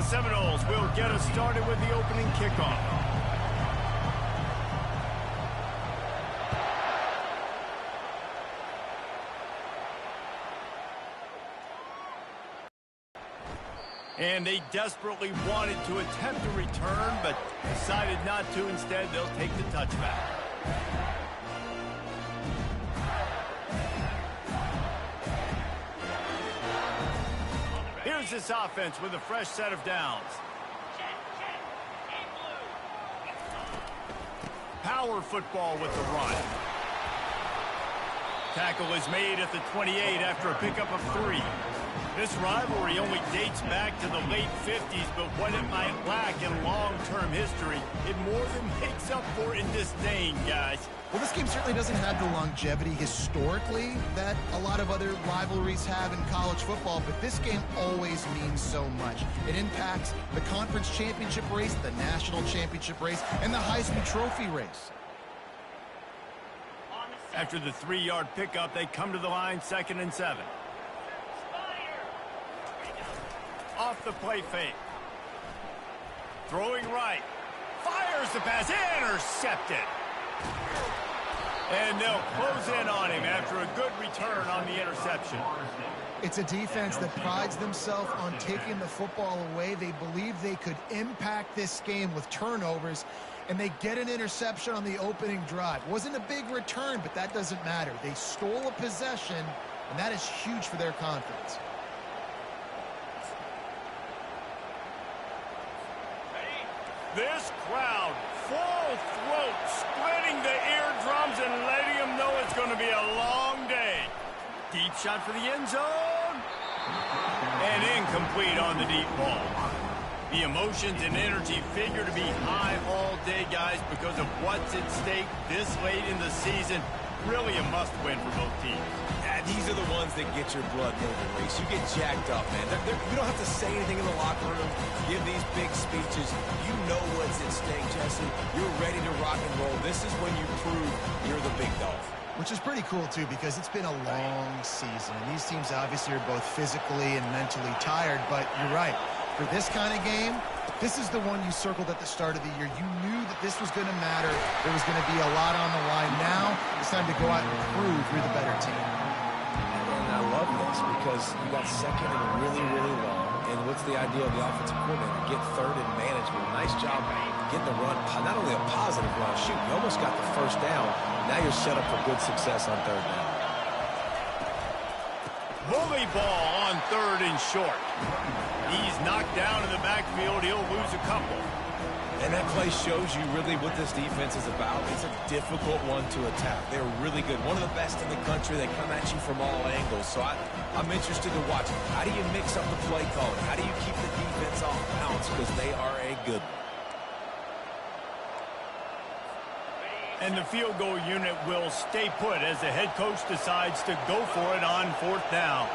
Seminoles will get us started with the opening kickoff. And they desperately wanted to attempt a return, but decided not to. Instead, they'll take the touchback. Here's this offense with a fresh set of downs. Power football with the run. Tackle is made at the 28 after a pickup of 3. This rivalry only dates back to the late 50s, but what it might lack in long-term history, it more than makes up for in disdain, guys. Well, this game certainly doesn't have the longevity historically that a lot of other rivalries have in college football, but this game always means so much. It impacts the conference championship race, the national championship race, and the Heisman Trophy race. After the 3-yard pickup, they come to the line, 2nd and 7. Off the play fake. Throwing right. Fires the pass. Intercepted. And they'll close in on him after a good return on the interception. It's a defense that prides themselves on taking the football away. They believe they could impact this game with turnovers, and they get an interception on the opening drive. Wasn't a big return, but that doesn't matter. They stole a possession, and that is huge for their confidence. This crowd, full throat, splitting the eardrums and letting them know it's going to be a long day. Deep shot for the end zone. And incomplete on the deep ball. The emotions and energy figure to be high all day, guys, because of what's at stake this late in the season. Really a must-win for both teams. Yeah, these are the ones that get your blood moving, Reese. You get jacked up, man. You don't have to say anything in the locker room, give these big speeches. You know what's at stake, Jesse. You're ready to rock and roll. This is when you prove you're the big dog. Which is pretty cool, too, because it's been a long season. And these teams obviously are both physically and mentally tired, but you're right. For this kind of game, this is the one you circled at the start of the year. You knew that this was going to matter. There was going to be a lot on the line. Now it's time to go out and prove you're the better team. And I love this because you got 2nd and really, really long. And what's the idea of the offensive coordinator? Get 3rd and management. Nice job getting the run. Not only a positive run, shoot, you almost got the 1st down. Now you're set up for good success on 3rd down. Bully ball on 3rd and short. He's knocked down in the backfield. He'll lose a couple. And that play shows you really what this defense is about. It's a difficult one to attack. They're really good. One of the best in the country. They come at you from all angles. So I'm interested to watch. How do you mix up the play calling? How do you keep the defense off balance? Because they are a good one. And the field goal unit will stay put as the head coach decides to go for it on 4th down.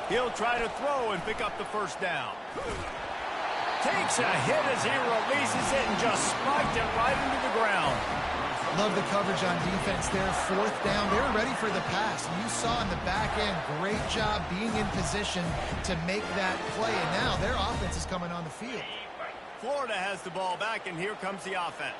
He'll try to throw and pick up the 1st down. Takes a hit as he releases it and just spiked it right into the ground. Love the coverage on defense there. 4th down. They were ready for the pass. And you saw in the back end, great job being in position to make that play. And now their offense is coming on the field. Florida has the ball back, and here comes the offense.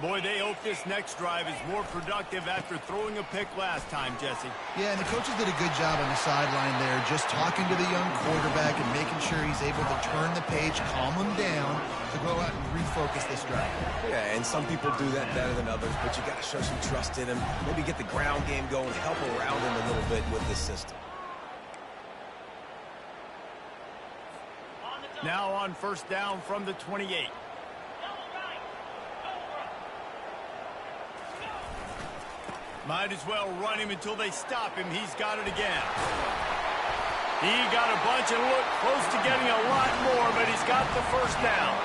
Boy, they hope this next drive is more productive after throwing a pick last time, Jesse. Yeah, and the coaches did a good job on the sideline there, just talking to the young quarterback and making sure he's able to turn the page, calm him down, to go out and refocus this drive. Yeah, and some people do that better than others, but you got to show some trust in him. Maybe get the ground game going, help around him a little bit with this system. Now on 1st down from the 28. Might as well run him until they stop him. He's got it again. He got a bunch and looked close to getting a lot more, but he's got the 1st down.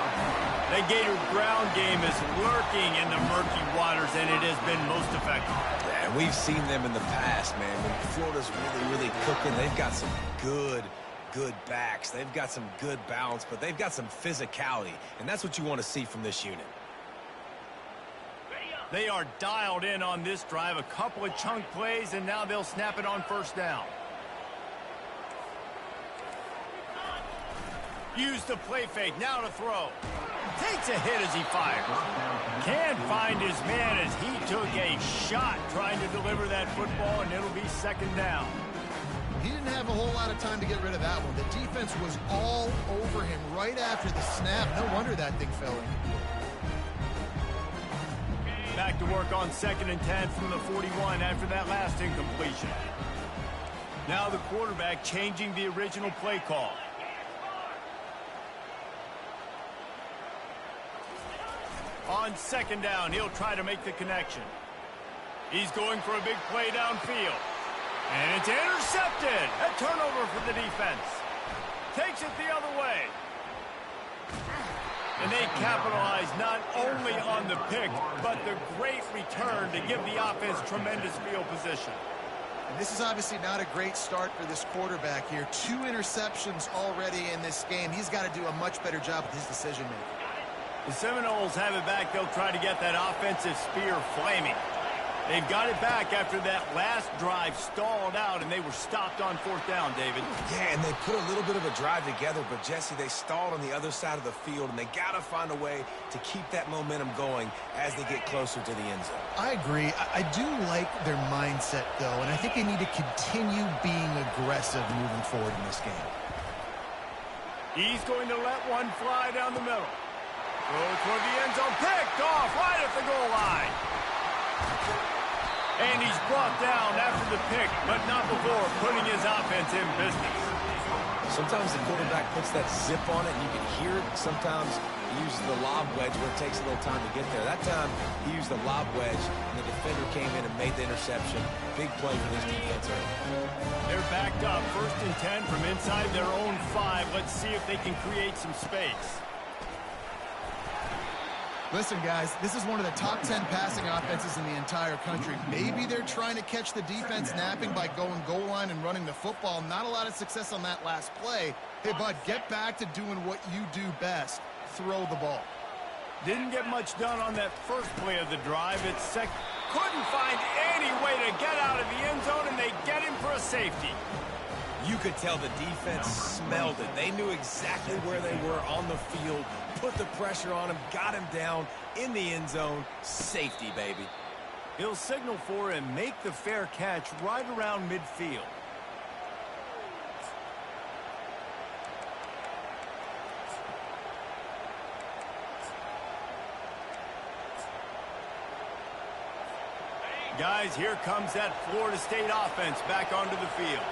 The Gator ground game is lurking in the murky waters, and it has been most effective. Yeah, we've seen them in the past, man. When Florida's really, really cooking, they've got some good backs. They've got some good balance, but they've got some physicality, and that's what you want to see from this unit. They are dialed in on this drive. A couple of chunk plays, and now they'll snap it on 1st down. Use the play fake, now to throw. Takes a hit as he fires. Can't find his man as he took a shot trying to deliver that football, and it'll be second down. He didn't have a whole lot of time to get rid of that one. The defense was all over him right after the snap. No wonder that thing fell in. Back to work on 2nd and 10 from the 41 after that last incompletion. Now the quarterback changing the original play call. On 2nd down, he'll try to make the connection. He's going for a big play downfield. And it's intercepted. A turnover for the defense. Takes it the other way. And they capitalize not only on the pick, but the great return to give the offense tremendous field position. And this is obviously not a great start for this quarterback here. 2 interceptions already in this game. He's got to do a much better job with his decision-making. The Seminoles have it back. They'll try to get that offensive spear flaming. They've got it back after that last drive stalled out, and they were stopped on 4th down, David. Yeah, and they put a little bit of a drive together, but, Jesse, they stalled on the other side of the field, and they got to find a way to keep that momentum going as they get closer to the end zone. I agree. I do like their mindset, though, and I think they need to continue being aggressive moving forward in this game. He's going to let one fly down the middle. Throw toward the end zone, picked off right at the goal line. And he's brought down after the pick, but not before putting his offense in business. Sometimes the quarterback puts that zip on it, and you can hear it. Sometimes he uses the lob wedge where it takes a little time to get there. That time, he used the lob wedge, and the defender came in and made the interception. Big play for this defense. They're backed up, 1st and 10 from inside their own 5. Let's see if they can create some space. Listen, guys, this is one of the top 10 passing offenses in the entire country. Maybe they're trying to catch the defense napping by going goal line and running the football. Not a lot of success on that last play. Hey, bud, get back to doing what you do best. Throw the ball. Didn't get much done on that first play of the drive. Couldn't find any way to get out of the end zone, and they get him for a safety. You could tell the defense smelled it. They knew exactly where they were on the field, put the pressure on him, got him down in the end zone. Safety, baby. He'll signal for and make the fair catch right around midfield. Guys, here comes that Florida State offense back onto the field.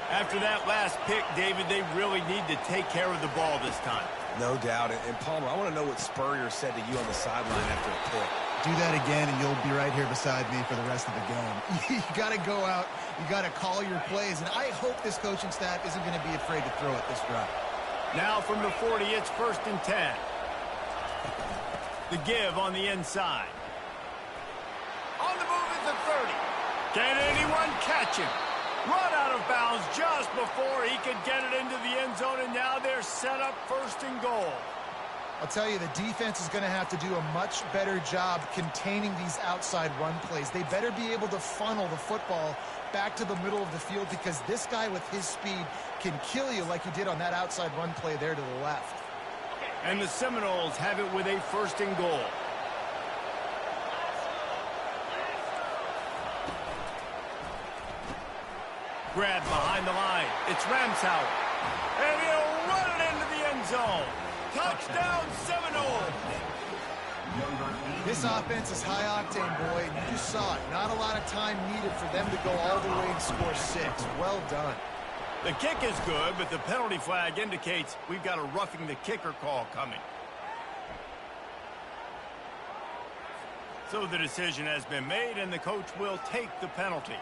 After that last pick, David, they really need to take care of the ball this time. No doubt. And Palmer, I want to know what Spurrier said to you on the sideline after a pick. Do that again, and you'll be right here beside me for the rest of the game. You got to go out. You got to call your plays, and I hope this coaching staff isn't going to be afraid to throw it this drive. Now from the 40, it's 1st and 10. The give on the inside. On the move at the 30. Can anyone catch him? Run out of bounds just before he could get it into the end zone, and now they're set up 1st and goal. I'll tell you, the defense is going to have to do a much better job containing these outside run plays. They better be able to funnel the football back to the middle of the field, because this guy with his speed can kill you like he did on that outside run play there to the left. And the Seminoles have it with a 1st and goal. Grab behind the line. It's Ramsauer. And he'll run it into the end zone. Touchdown, Seminoles. This offense is high octane, boy, and you just saw it. Not a lot of time needed for them to go all the way and score 6. Well done. The kick is good, but the penalty flag indicates we've got a roughing the kicker call coming. So the decision has been made, and the coach will take the penalty.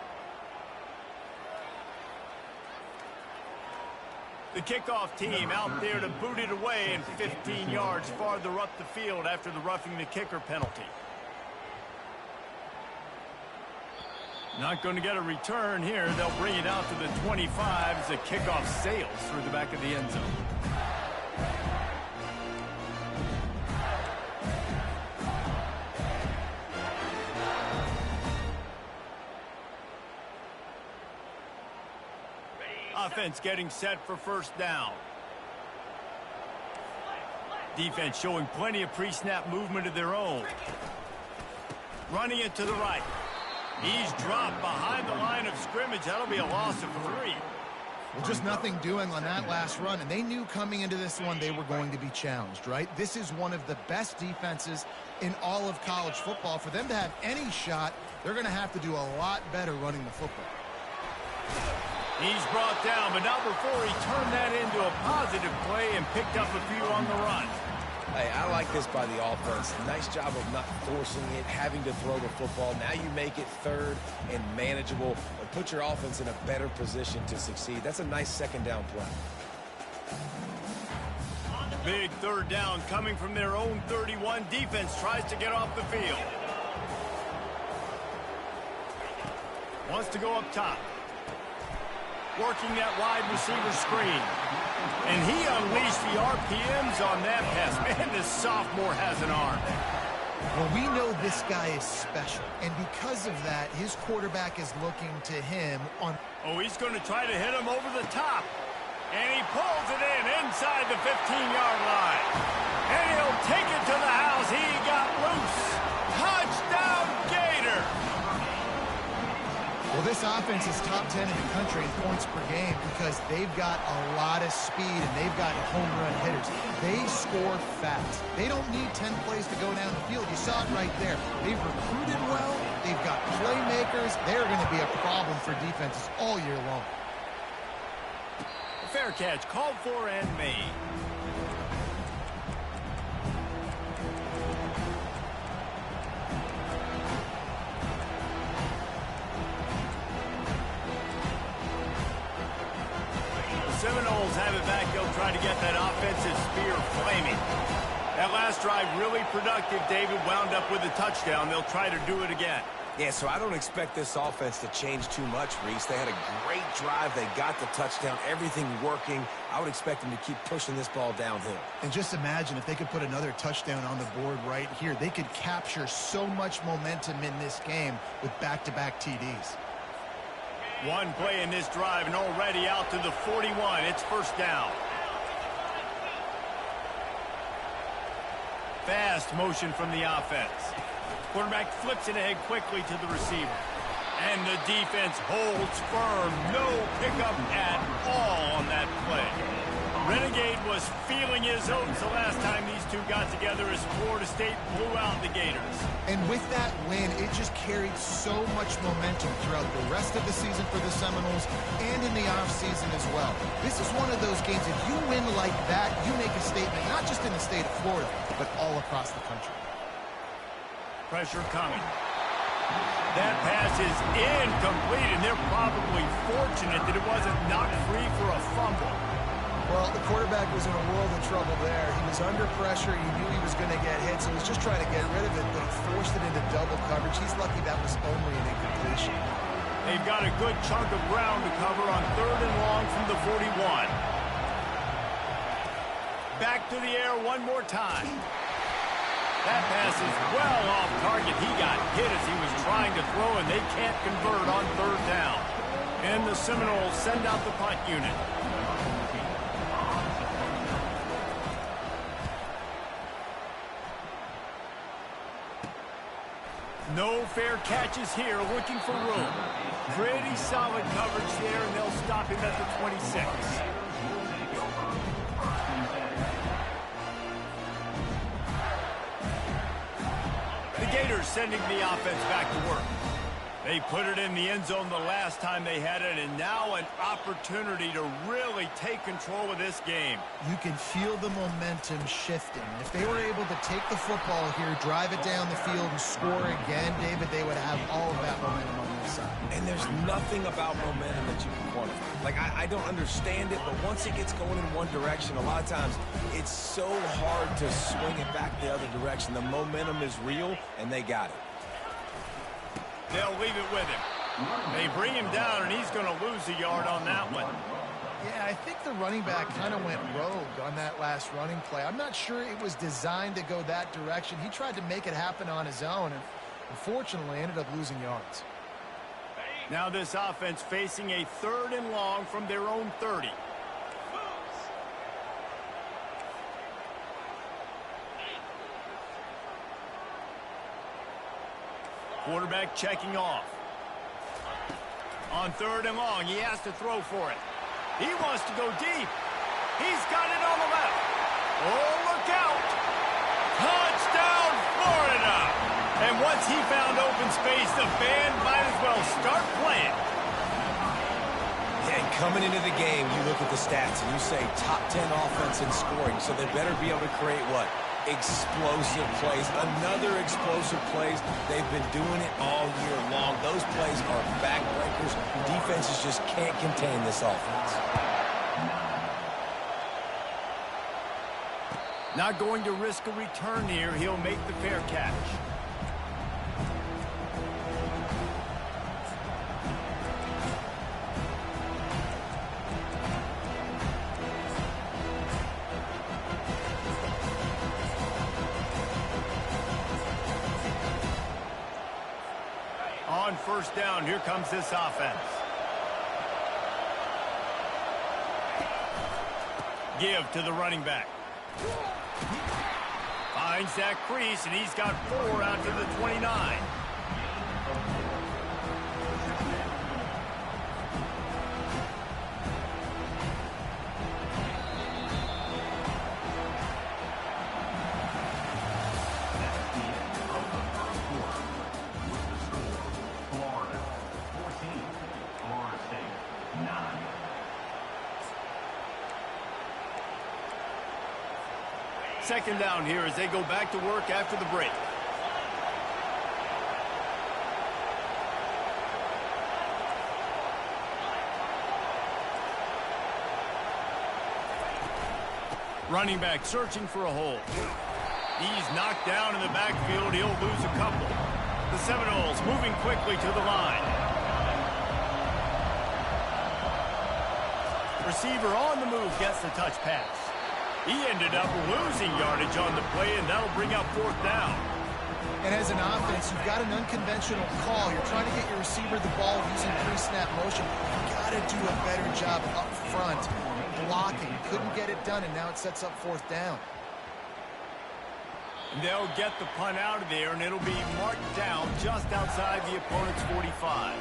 The kickoff team out there to boot it away, and 15 yards farther up the field after the roughing the kicker penalty. Not going to get a return here. They'll bring it out to the 25 as the kickoff sails through the back of the end zone. Offense getting set for 1st down. Defense showing plenty of pre-snap movement of their own. Running it to the right. He's dropped behind the line of scrimmage. That'll be a loss of 3. Well, just nothing doing on that last run, and they knew coming into this one they were going to be challenged, right? This is one of the best defenses in all of college football. For them to have any shot, they're going to have to do a lot better running the football. He's brought down, but not before he turned that into a positive play and picked up a few on the run. Hey, I like this by the offense. Nice job of not forcing it, having to throw the football. Now you make it third and manageable and put your offense in a better position to succeed. That's a nice second down play. Big third down coming from their own 31. Defense tries to get off the field. Wants to go up top. Working that wide receiver screen. And he unleashed the RPMs on that pass. Man, this sophomore has an arm. Well, we know this guy is special. And because of that, his quarterback is looking to him on... Oh, he's going to try to hit him over the top. And he pulls it in inside the 15-yard line. And he'll take it to the house. He got loose. Touchdown, Gator. Well, this offense is top 10 in the country in points per game because they've got a lot of speed and they've got home run hitters. They score fast. They don't need 10 plays to go down the field. You saw it right there. They've recruited well. They've got playmakers. They're going to be a problem for defenses all year long. Fair catch called for and made. Seminoles have it back. They'll try to get that offensive spear flaming. That last drive really productive. David wound up with a touchdown. They'll try to do it again. Yeah, so I don't expect this offense to change too much, Reese. They had a great drive. They got the touchdown. Everything working. I would expect them to keep pushing this ball downhill. And just imagine if they could put another touchdown on the board right here. They could capture so much momentum in this game with back-to-back TDs. One play in this drive and already out to the 41. It's first down. Fast motion from the offense. Quarterback flips it ahead quickly to the receiver. And the defense holds firm. No pickup at all on that play. Renegade was feeling his oats the last time these two got together as Florida State blew out the Gators. And with that win, it just carried so much momentum throughout the rest of the season for the Seminoles and in the offseason as well. This is one of those games, if you win like that, you make a statement, not just in the state of Florida, but all across the country. Pressure coming. That pass is incomplete, and they're probably fortunate that it wasn't knocked free for a fumble. Well, the quarterback was in a world of trouble there. He was under pressure. He knew he was going to get hit, so he was just trying to get rid of it, but he forced it into double coverage. He's lucky that was only an incompletion. They've got a good chunk of ground to cover on third and long from the 41. Back to the air one more time. That pass is well off target. He got hit as he was trying to throw, and they can't convert on third down. And the Seminoles send out the punt unit. No fair catches here, looking for room. Pretty solid coverage there, and they'll stop him at the 26. The Gators sending the offense back to work. They put it in the end zone the last time they had it, and now an opportunity to really take control of this game. You can feel the momentum shifting. If they were able to take the football here, drive it down the field, and score again, David, they would have all of that momentum on their side. And there's nothing about momentum that you can quantify. Like, I don't understand it, but once it gets going in one direction, a lot of times it's so hard to swing it back the other direction. The momentum is real, and they got it. They'll leave it with him. They bring him down, and he's going to lose a yard on that one. Yeah, I think the running back kind of went rogue on that last running play. I'm not sure it was designed to go that direction. He tried to make it happen on his own, and unfortunately ended up losing yards. Now this offense facing a third and long from their own 30. Quarterback checking off. On 3rd and long, he has to throw for it. He wants to go deep. He's got it on the left. Oh, look out. Touchdown, Florida. And once he found open space, the band might as well start playing. And coming into the game, you look at the stats and you say top 10 offense in scoring, so they better be able to create what? Explosive plays. Another explosive plays. They've been doing it all year long. Those plays are backbreakers. Defenses just can't contain this offense. Not going to risk a return here. He'll make the fair catch. On 1st down, here comes this offense. Give to the running back. Finds that crease, and he's got 4 out to the 29. Second down here as they go back to work after the break. Running back searching for a hole. He's knocked down in the backfield. He'll lose a couple. The Seminoles moving quickly to the line. Receiver on the move gets the touch pass. He ended up losing yardage on the play, and that'll bring up 4th down. And as an offense, you've got an unconventional call. You're trying to get your receiver the ball using pre-snap motion. You've got to do a better job up front blocking. Couldn't get it done, and now it sets up 4th down. And they'll get the punt out of there, and it'll be marked down just outside the opponent's 45.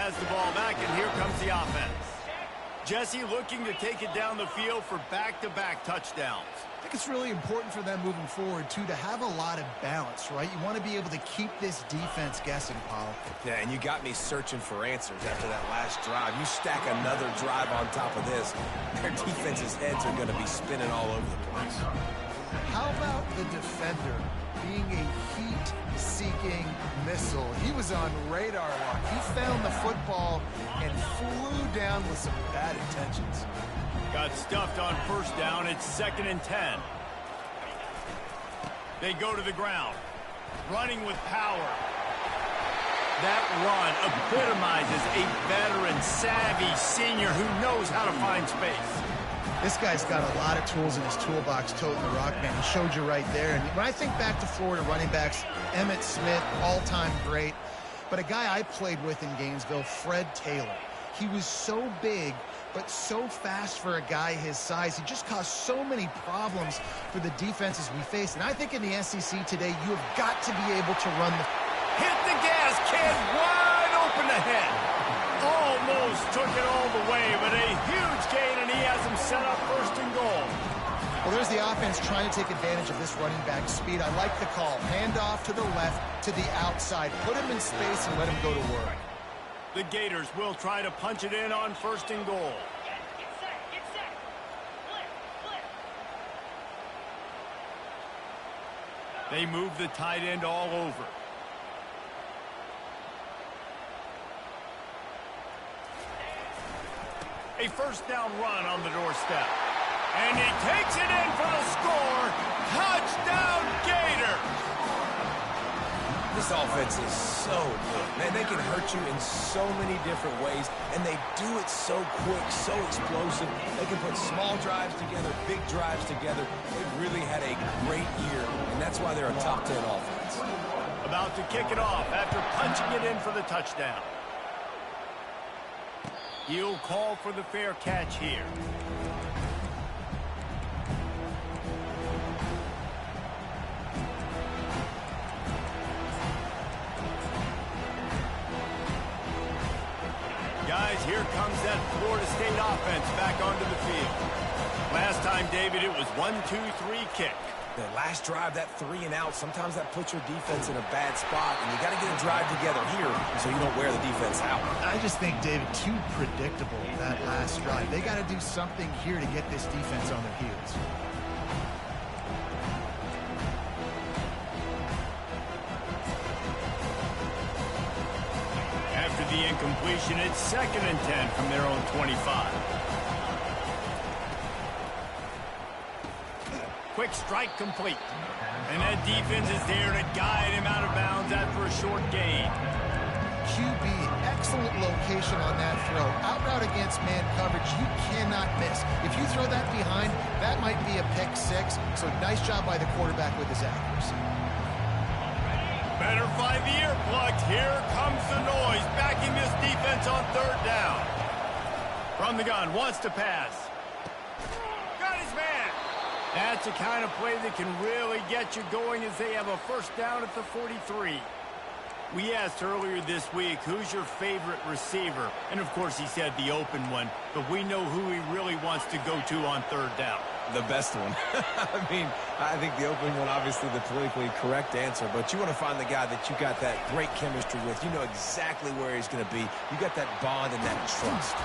Has the ball back, and here comes the offense. Jesse looking to take it down the field for back-to-back touchdowns. I think it's really important for them moving forward, too, to have a lot of balance, right? You want to be able to keep this defense guessing, Paul. Yeah, and you got me searching for answers after that last drive. You stack another drive on top of this, their defense's heads are going to be spinning all over the place. How about the defender being a heat-seeking missile? He was on radar lock. He found the football and flew down with some bad intentions. Got stuffed on 1st down. It's 2nd and 10. They go to the ground. Running with power. That run epitomizes a veteran, savvy senior who knows how to find space. This guy's got a lot of tools in his toolbox, toting the rock, man. He showed you right there. And when I think back to Florida running backs, Emmitt Smith, all-time great. But a guy I played with in Gainesville, Fred Taylor. He was so big, but so fast for a guy his size. He just caused so many problems for the defenses we face. And I think in the SEC today, you have got to be able to run the... Hit the gas, kid. Wide open ahead. Almost took it all the way, but a huge gain, and he has him set up 1st and goal. Well, there's the offense trying to take advantage of this running back speed. I like the call. Hand off to the left, to the outside. Put him in space and let him go to work. The Gators will try to punch it in on 1st and goal. They move the tight end all over. A 1st down run on the doorstep. And he takes it in for the score. Touchdown, Gators! This offense is so good. Man, they can hurt you in so many different ways, and they do it so quick, so explosive. They can put small drives together, big drives together. They've really had a great year, and that's why they're a top 10 offense. About to kick it off after punching it in for the touchdown. He'll call for the fair catch here. here comes that Florida State offense back onto the field. Last time, David, it was 1-2-3 kick. The last drive, that 3 and out, sometimes that puts your defense in a bad spot, and you got to get a drive together here so you don't wear the defense out. I just think, David, too predictable, that last drive. They got to do something here to get this defense on their heels. After the incompletion, it's 2nd and 10 from their own 25. Quick strike complete. And that defense is there to guide him out of bounds after a short gain. QB, excellent location on that throw. Out route against man coverage, you cannot miss. If you throw that behind, that might be a pick 6. So nice job by the quarterback with his accuracy. Better find the earplugs. Here comes the noise, backing this defense on 3rd down. From the gun, wants to pass. Got his man. That's the kind of play that can really get you going as they have a 1st down at the 43. We asked earlier this week, who's your favorite receiver? And, of course, he said the open one, but we know who he really wants to go to on 3rd down. The best one. I mean, I think the opening one, obviously the politically correct answer, but you want to find the guy that you got that great chemistry with. You know exactly where he's going to be. You got that bond and that trust.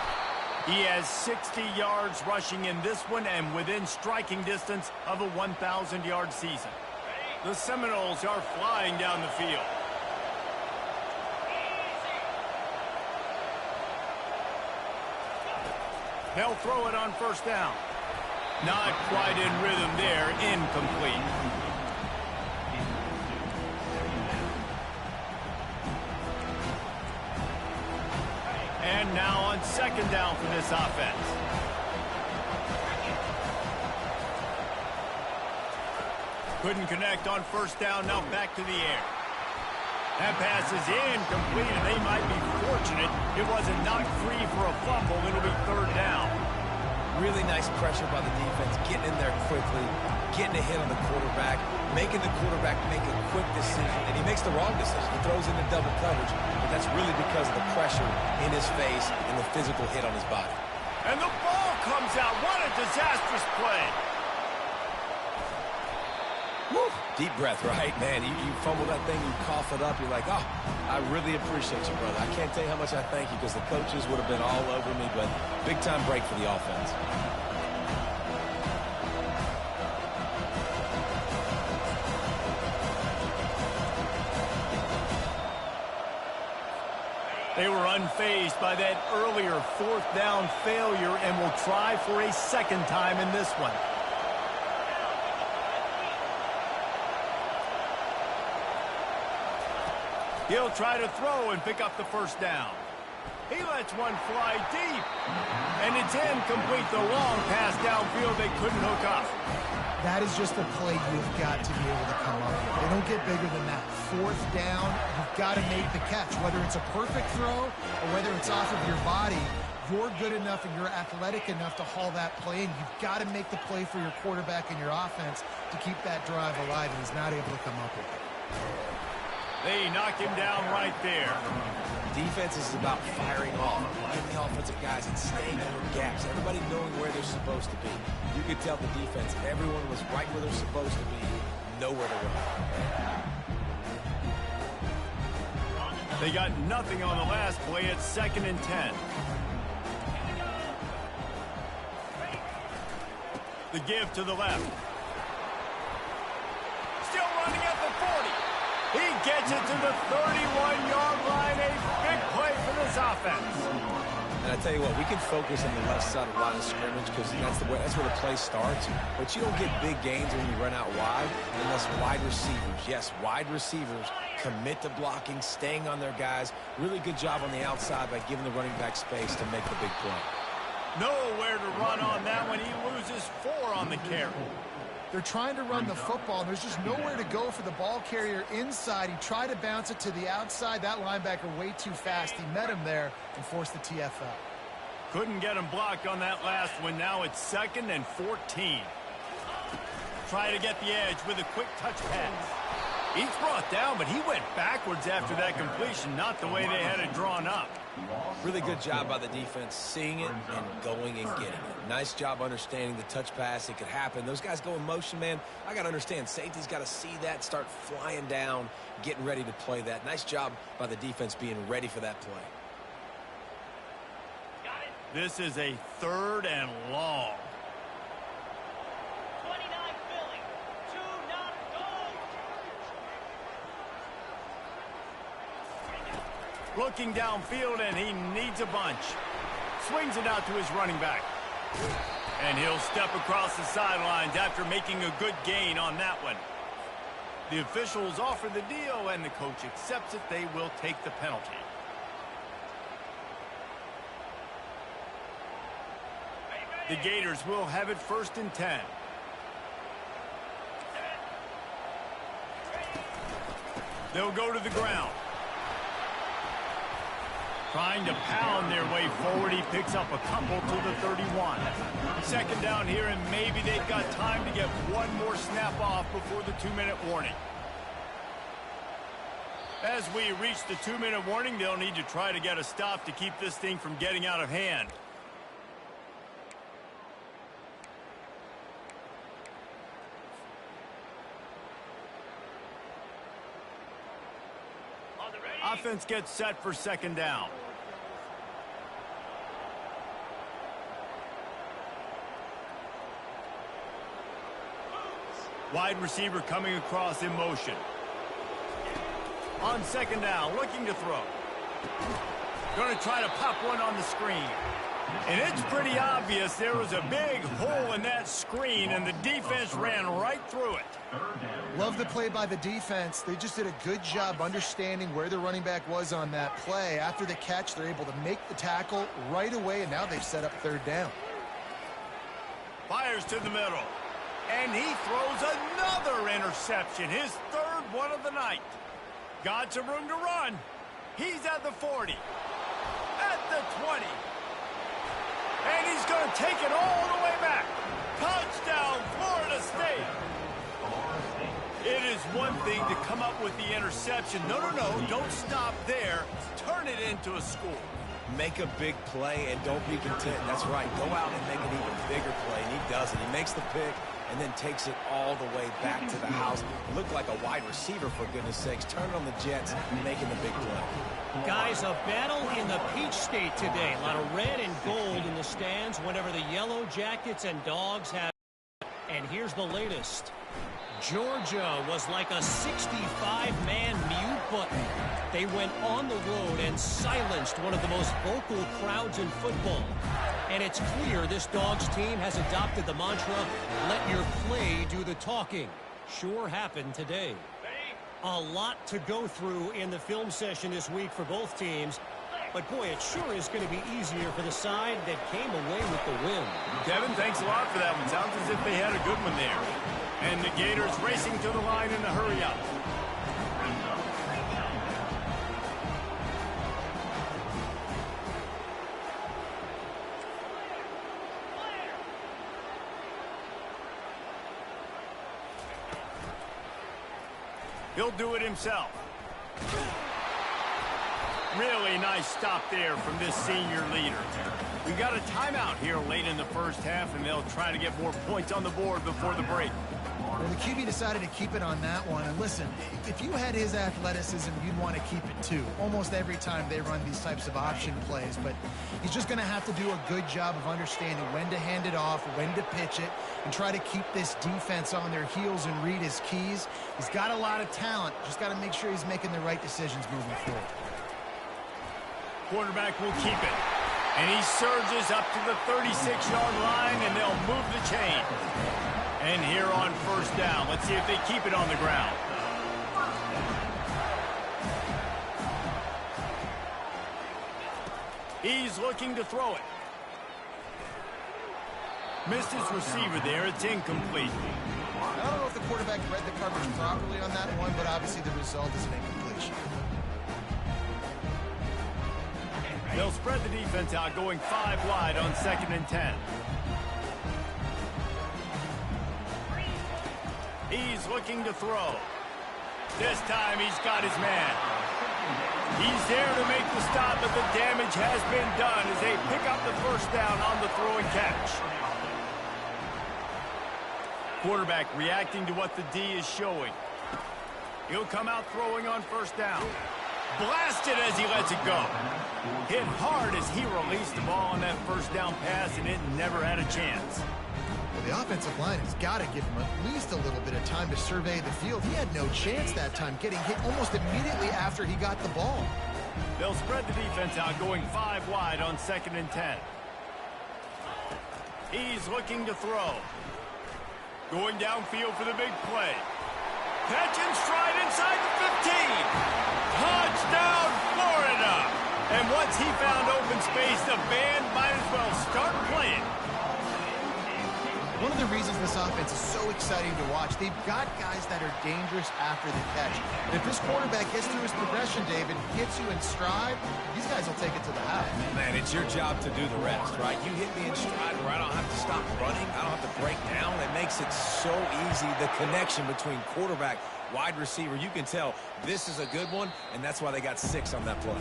He has 60 yards rushing in this one and within striking distance of a 1,000-yard season. The Seminoles are flying down the field. They'll throw it on 1st down. Not quite in rhythm there. Incomplete. And now on 2nd down for this offense. Couldn't connect on 1st down. Now back to the air. That pass is incomplete, and they might be fortunate it wasn't knocked free for a fumble. It'll be 3rd down. Really nice pressure by the defense, getting in there quickly, getting a hit on the quarterback, making the quarterback make a quick decision, and he makes the wrong decision. He throws into double coverage, but that's really because of the pressure in his face and the physical hit on his body. And the ball comes out. What a disastrous play. Woo. Deep breath, right? Man, you fumble that thing, you cough it up, you're like, oh, I really appreciate you, brother. I can't tell you how much I thank you because the coaches would have been all over me, but big-time break for the offense. They were unfazed by that earlier 4th down failure and will try for a 2nd time in this one. He'll try to throw and pick up the 1st down. He lets one fly deep. And it's incomplete. The long pass downfield they couldn't hook up. That is just a play you've got to be able to come up with. They don't get bigger than that. 4th down, you've got to make the catch. Whether it's a perfect throw or whether it's off of your body, you're good enough and you're athletic enough to haul that play in. You've got to make the play for your quarterback and your offense to keep that drive alive, and he's not able to come up with it. They knock him down right there. Defense is about firing off, getting the offensive guys and staying in gaps, everybody knowing where they're supposed to be. You could tell the defense, everyone was right where they're supposed to be, nowhere to run. They got nothing on the last play. It's 2nd and 10. The give to the left. Still running at the 40. He gets it to the 31-yard line. A big play for this offense. And I tell you what, we can focus on the left side of the line of scrimmage because that's where the play starts. But you don't get big gains when you run out wide unless wide receivers, yes, wide receivers, commit to blocking, staying on their guys. Really good job on the outside by giving the running back space to make the big play. Nowhere to run on that one. He loses 4 on the carry. They're trying to run the football, and there's just nowhere to go for the ball carrier inside. He tried to bounce it to the outside. That linebacker way too fast. He met him there and forced the TFL. Couldn't get him blocked on that last one. Now it's 2nd and 14. Try to get the edge with a quick touch pass. He's brought down, but he went backwards after that completion, not the way they had it drawn up. Really good job by the defense, seeing it and going and getting it. Nice job understanding the touch pass. It could happen. Those guys go in motion, man. I got to understand, safety's got to see that, start flying down, getting ready to play that. Nice job by the defense being ready for that play. This is a 3rd and long. Looking downfield, and he needs a bunch. Swings it out to his running back. And he'll step across the sidelines after making a good gain on that one. The officials offer the deal, and the coach accepts it. They will take the penalty. The Gators will have it 1st and 10. They'll go to the ground. Trying to pound their way forward. He picks up a couple to the 31. 2nd down here, and maybe they've got time to get one more snap off before the 2-minute warning. As we reach the 2-minute warning, they'll need to try to get a stop to keep this thing from getting out of hand. Offense gets set for 2nd down. Wide receiver coming across in motion. On 2nd down, looking to throw. Going to try to pop one on the screen. And it's pretty obvious there was a big hole in that screen, and the defense ran right through it. Love the play by the defense. They just did a good job understanding where the running back was on that play. After the catch, they're able to make the tackle right away, and now they've set up 3rd down. Fires to the middle. And he throws another interception, his 3rd one of the night. Got some room to run. He's at the 40. At the 20. And he's going to take it all the way back. Touchdown, Florida State. It is one thing to come up with the interception. No, don't stop there. Turn it into a score. Make a big play and don't be content. That's right. Go out and make an even bigger play, and he does it. He makes the pick and then takes it all the way back to the house. Looked like a wide receiver, for goodness sakes. Turn on the Jets, making the big play. Guys, a battle in the Peach State today. A lot of red and gold in the stands whenever the Yellow Jackets and Dogs have. And here's the latest. Georgia was like a 65-man mute button. They went on the road and silenced one of the most vocal crowds in football. And it's clear this Dogs team has adopted the mantra, let your play do the talking. Sure happened today. A lot to go through in the film session this week for both teams. But, boy, it sure is going to be easier for the side that came away with the win. Kevin, thanks a lot for that one. Sounds as if they had a good one there. And the Gators racing to the line in the hurry-up. He'll do it himself. Really nice stop there from this senior leader. We got a timeout here late in the 1st half, and they'll try to get more points on the board before the break. Well, the QB decided to keep it on that one. And listen, if you had his athleticism, you'd want to keep it too. Almost every time they run these types of option plays. But he's just going to have to do a good job of understanding when to hand it off, when to pitch it, and try to keep this defense on their heels and read his keys. He's got a lot of talent. Just got to make sure he's making the right decisions moving forward. Quarterback will keep it. And he surges up to the 36-yard line, and they'll move the chain. And here on 1st down, let's see if they keep it on the ground. He's looking to throw it. Missed his receiver there. It's incomplete. I don't know if the quarterback read the coverage properly on that one, but obviously the result is an incompletion. They'll spread the defense out, going 5 wide on 2nd and 10. He's looking to throw. This time he's got his man. He's there to make the stop, but the damage has been done as they pick up the first down on the throw and catch. Quarterback reacting to what the D is showing. He'll come out throwing on first down. Blasted as he lets it go. Hit hard as he released the ball on that first down pass, and it never had a chance. Well, the offensive line has got to give him at least a little bit of time to survey the field. He had no chance that time, getting hit almost immediately after he got the ball. They'll spread the defense out, going 5 wide on 2nd and 10. He's looking to throw. Going downfield for the big play. Catch and stride inside the 15. Touchdown, Florida. And once he found open space, the band might as well start playing. One of the reasons this offense is so exciting to watch, they've got guys that are dangerous after the catch. And if this quarterback gets through his progression, David, gets you in stride, these guys will take it to the house. Man, it's your job to do the rest, right? You hit me in stride where I don't have to stop running. I don't have to break down. It makes it so easy, the connection between quarterback, wide receiver. You can tell this is a good one, and that's why they got 6 on that play.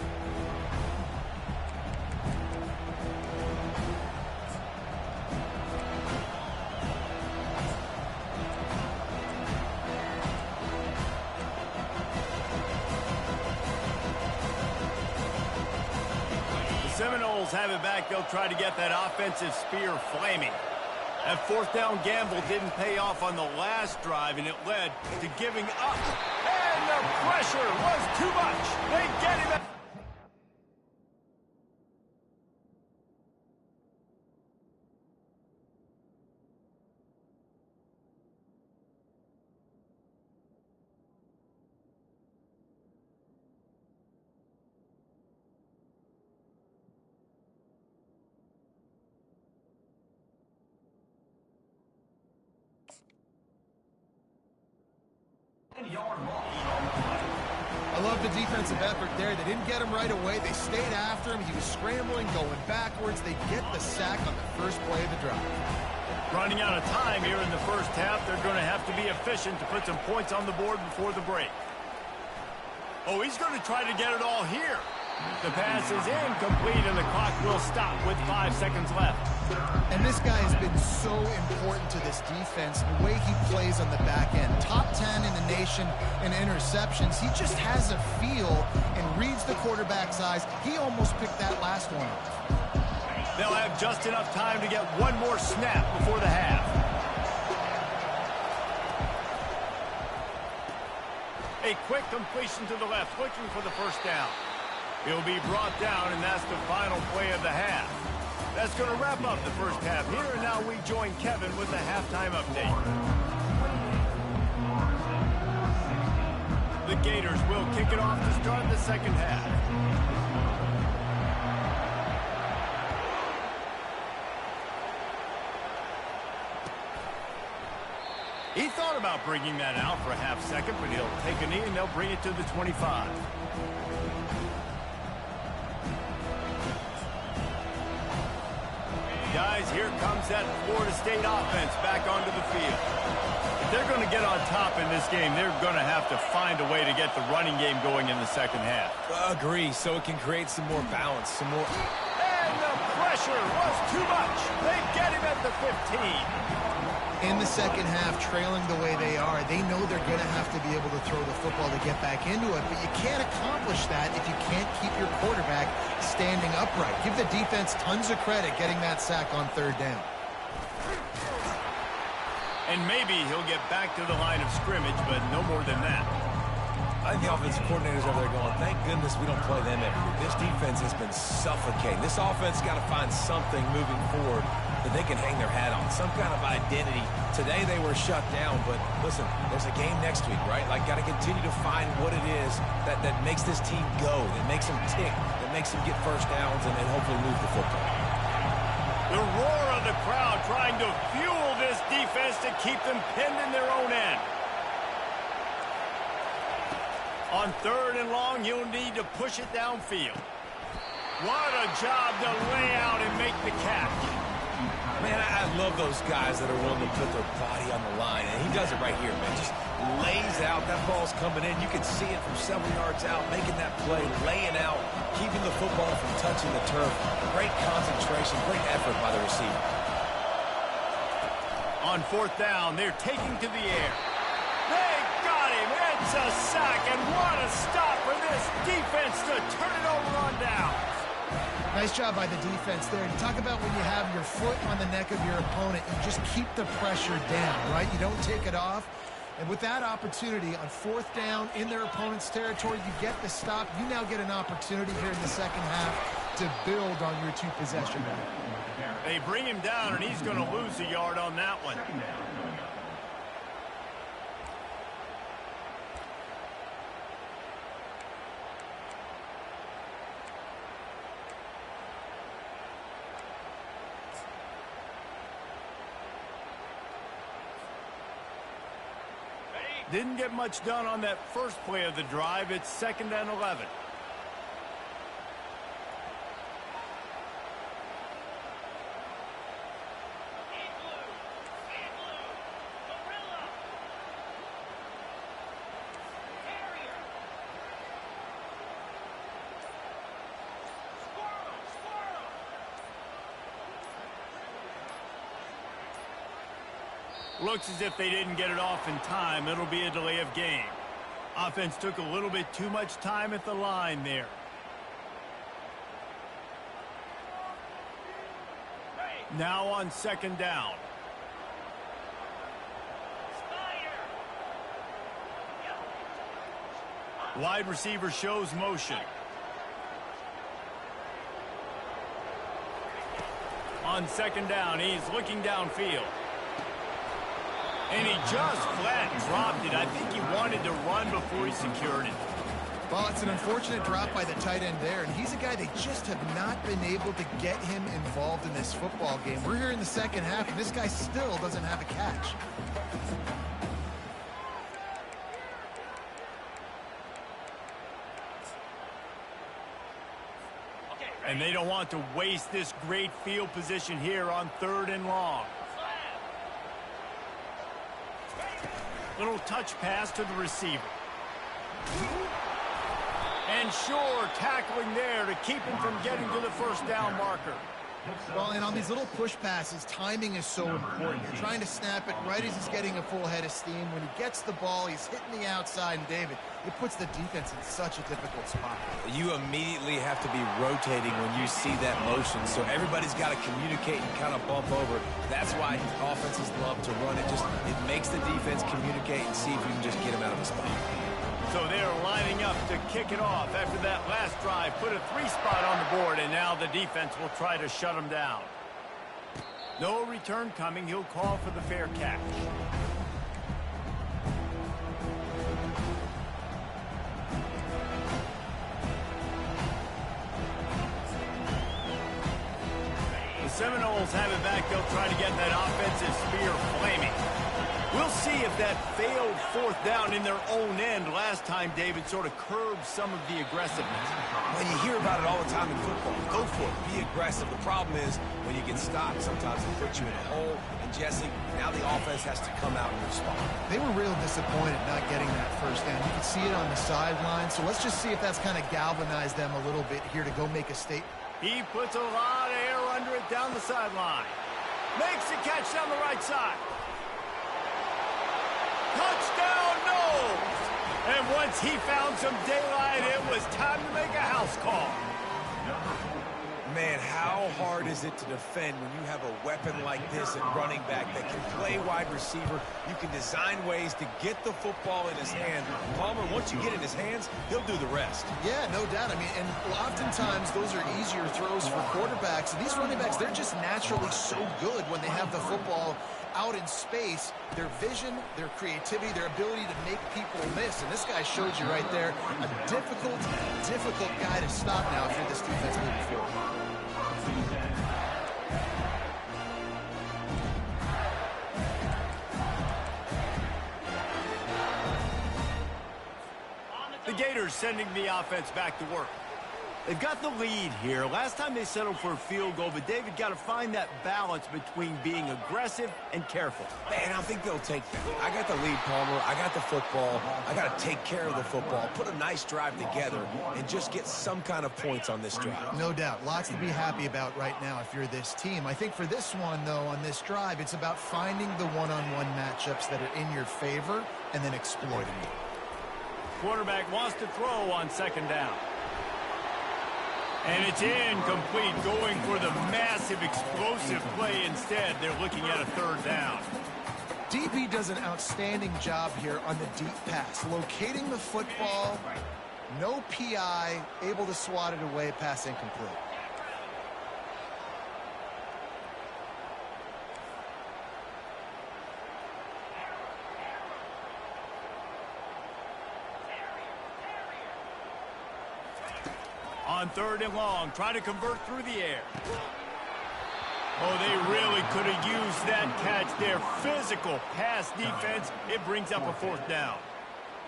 Seminoles have it back. They'll try to get that offensive spear flaming. That 4th down gamble didn't pay off on the last drive, and it led to giving up. And the pressure was too much. They get him. I love the defensive effort there. They didn't get him right away. They stayed after him. He was scrambling, going backwards. They get the sack on the first play of the drive. Running out of time here in the first half. They're going to have to be efficient to put some points on the board before the break. Oh, he's going to try to get it all here. The pass is incomplete, and the clock will stop with 5 seconds left. And this guy has been so important to this defense, the way he plays on the back end. Top 10 in the nation in interceptions. He just has a feel and reads the quarterback's eyes. He almost picked that last one off. They'll have just enough time to get one more snap before the half. A quick completion to the left, looking for the first down. He'll be brought down, and that's the final play of the half. That's going to wrap up the first half here, and now we join Kevin with the halftime update. The Gators will kick it off to start the second half. He thought about bringing that out for a half second, but he'll take a knee, and they'll bring it to the 25. Guys, here comes that Florida State offense back onto the field. If they're going to get on top in this game, they're going to have to find a way to get the running game going in the second half. Agree, so it can create some more balance, some more... And the pressure was too much. They get him at the 15. In the second half, trailing the way they are, they know they're going to have to be able to throw the football to get back into it, but you can't accomplish that if you can't keep your quarterback standing upright. Give the defense tons of credit getting that sack on 3rd down. And maybe he'll get back to the line of scrimmage, but no more than that. I think the offensive coordinators over there going, thank goodness we don't play them every year. This defense has been suffocating. This offense got to find something moving forward that they can hang their hat on, some kind of identity. Today they were shut down, but listen, there's a game next week, right? Like, got to continue to find what it is that makes this team go, that makes them tick, that makes them get first downs, and then hopefully move the football. The roar of the crowd trying to fuel this defense to keep them pinned in their own end. On 3rd and long, he'll need to push it downfield. What a job to lay out and make the catch. Man, I love those guys that are willing to put their body on the line, and he does it right here, man. Just lays out. That ball's coming in. You can see it from several yards out, making that play, laying out, keeping the football from touching the turf. Great concentration, great effort by the receiver. On fourth down, they're taking to the air. They got him. It's a sack, and what a stop for this defense to turn it over on down. Nice job by the defense there. You talk about when you have your foot on the neck of your opponent, you just keep the pressure down, right? You don't take it off. And with that opportunity on fourth down in their opponent's territory, you get the stop. You now get an opportunity here in the second half to build on your two-possession battle. They bring him down, and he's going to lose a yard on that one. Didn't get much done on that first play of the drive. It's 2nd and 11. Looks as if they didn't get it off in time. It'll be a delay of game. Offense took a little bit too much time at the line there. Now on 2nd down. Wide receiver shows motion. On 2nd down, he's looking downfield. And he just flat dropped it. I think he wanted to run before he secured it. Well, it's an unfortunate drop by the tight end there, and he's a guy they just have not been able to get him involved in this football game. We're here in the second half, and this guy still doesn't have a catch. And they don't want to waste this great field position here on 3rd and long. Little touch pass to the receiver. And sure, tackling there to keep him from getting to the first down marker. Well, and on these little push passes, timing is so important. You're trying to snap it right as he's getting a full head of steam. When he gets the ball, he's hitting the outside, and David, it puts the defense in such a difficult spot. You immediately have to be rotating when you see that motion, so everybody's got to communicate and kind of bump over. That's why offenses love to run it. It makes the defense communicate and see if you can just get him out of the spot. So they're lining up to kick it off after that last drive. Put a 3-spot on the board, and now the defense will try to shut them down. No return coming. He'll call for the fair catch. The Seminoles have it back. They'll try to get that offensive spear flaming. We'll see if that failed 4th down in their own end last time, David, sort of curbed some of the aggressiveness. Well, you hear about it all the time in football. Go for it. Be aggressive. The problem is when you get stopped, sometimes it puts you in a hole. And, Jesse, now the offense has to come out and respond. They were real disappointed not getting that first down. You can see it on the sideline. So let's just see if that's kind of galvanized them a little bit here to go make a statement. He puts a lot of air under it down the sideline. Makes the catch down the right side. Touchdown, no! And once he found some daylight, it was time to make a house call. Man, how hard is it to defend when you have a weapon like this at running back that can play wide receiver? You can design ways to get the football in his hand. Palmer, once you get in his hands, he'll do the rest. Yeah, no doubt. I mean, and oftentimes those are easier throws for quarterbacks. And these running backs, they're just naturally so good when they have the football out in space. Their vision, their creativity, their ability to make people miss. And this guy showed you right there a difficult guy to stop now if you're this defense moving forward. The Gators sending the offense back to work. They've got the lead here. Last time they settled for a field goal, but David got to find that balance between being aggressive and careful. Man, I think they'll take that. I got the lead, Palmer. I got the football. I got to take care of the football, put a nice drive together, and just get some kind of points on this drive. No doubt. Lots to be happy about right now if you're this team. I think for this one, though, on this drive, it's about finding the one-on-one matchups that are in your favor and then exploiting them. Quarterback wants to throw on second down. And it's incomplete, going for the massive explosive play instead. They're looking at a third down. DB does an outstanding job here on the deep pass, locating the football, no PI, able to swat it away, pass incomplete. On third and long, try to convert through the air. Oh, they really could have used that catch there. Physical pass defense. It brings up a fourth down.